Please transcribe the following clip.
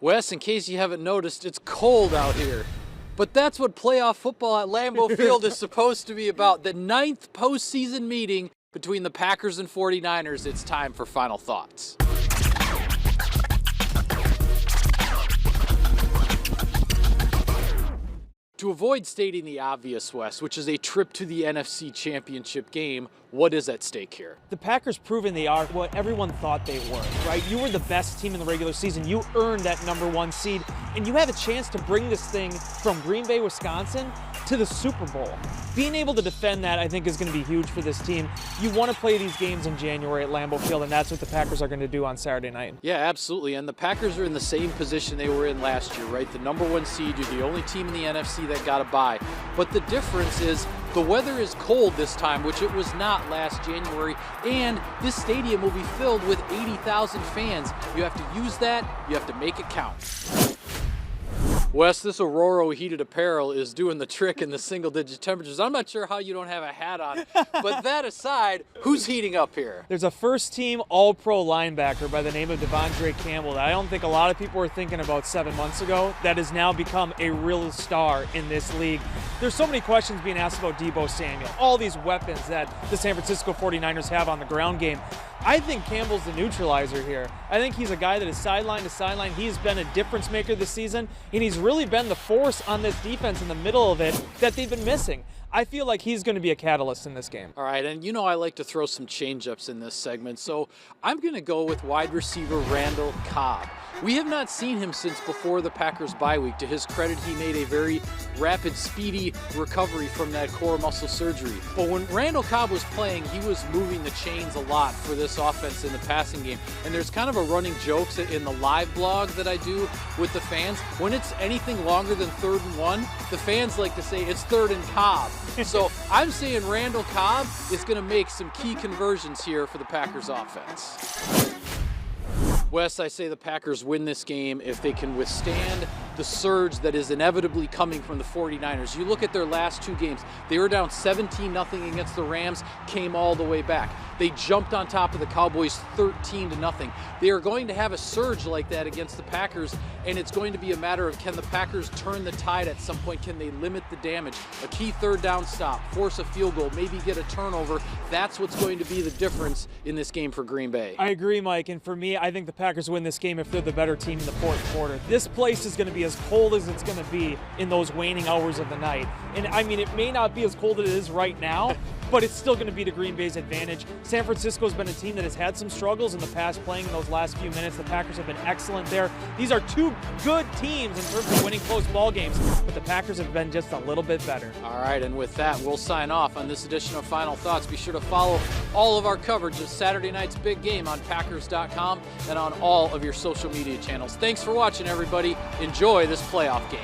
Wes, in case you haven't noticed, it's cold out here. But that's what playoff football at Lambeau Field is supposed to be about. The 9th postseason meeting between the Packers and 49ers. It's time for final thoughts. To avoid stating the obvious, Wes, which is a trip to the NFC Championship game, what is at stake here? The Packers proven they are what everyone thought they were, right? You were the best team in the regular season. You earned that #1 seed, and you have a chance to bring this thing from Green Bay, Wisconsin to the Super Bowl. Being able to defend that, I think, is going to be huge for this team. You want to play these games in January at Lambeau Field, and that's what the Packers are going to do on Saturday night. Yeah, absolutely. And the Packers are in the same position they were in last year, right? The #1 seed, you're the only team in the NFC that got a bye. But the difference is the weather is cold this time, which it was not last January, and this stadium will be filled with 80,000 fans. You have to use that, you have to make it count. Wes, this Aurora heated apparel is doing the trick in the single-digit temperatures. I'm not sure how you don't have a hat on, but that aside, who's heating up here? There's a first-team All-Pro linebacker by the name of Devondre Campbell that I don't think a lot of people were thinking about 7 months ago that has now become a real star in this league. There's so many questions being asked about Deebo Samuel, all these weapons that the San Francisco 49ers have on the ground game. I think Campbell's the neutralizer here. I think he's a guy that is sideline to sideline. He's been a difference maker this season, and he's really been the force on this defense in the middle of it that they've been missing. I feel like he's going to be a catalyst in this game. All right, and you know I like to throw some change-ups in this segment, so I'm going to go with wide receiver Randall Cobb. We have not seen him since before the Packers bye week. To his credit, he made a very rapid, speedy recovery from that core muscle surgery. But when Randall Cobb was playing, he was moving the chains a lot for this offense in the passing game. And there's kind of a running joke in the live blog that I do with the fans. When it's anything longer than 3rd and 1, the fans like to say it's 3rd and Cobb. So I'm saying Randall Cobb is going to make some key conversions here for the Packers offense. Wes, I say the Packers win this game if they can withstand the surge that is inevitably coming from the 49ers. You look at their last 2 games, they were down 17-0 against the Rams, came all the way back. They jumped on top of the Cowboys 13-0. They are going to have a surge like that against the Packers, and it's going to be a matter of can the Packers turn the tide at some point? Can they limit the damage? A key 3rd down stop, force a field goal, maybe get a turnover. That's what's going to be the difference in this game for Green Bay. I agree, Mike, and for me, I think the Packers win this game if they're the better team in the 4th quarter. This place is going to be as cold as it's going to be in those waning hours of the night. And I mean, it may not be as cold as it is right now, but it's still going to be to Green Bay's advantage. San Francisco's been a team that has had some struggles in the past playing in those last few minutes. The Packers have been excellent there. These are 2 good teams in terms of winning close ball games, but the Packers have been just a little bit better. All right, and with that, we'll sign off on this edition of Final Thoughts. Be sure to follow all of our coverage of Saturday night's big game on Packers.com and on all of your social media channels. Thanks for watching, everybody. Enjoy this playoff game.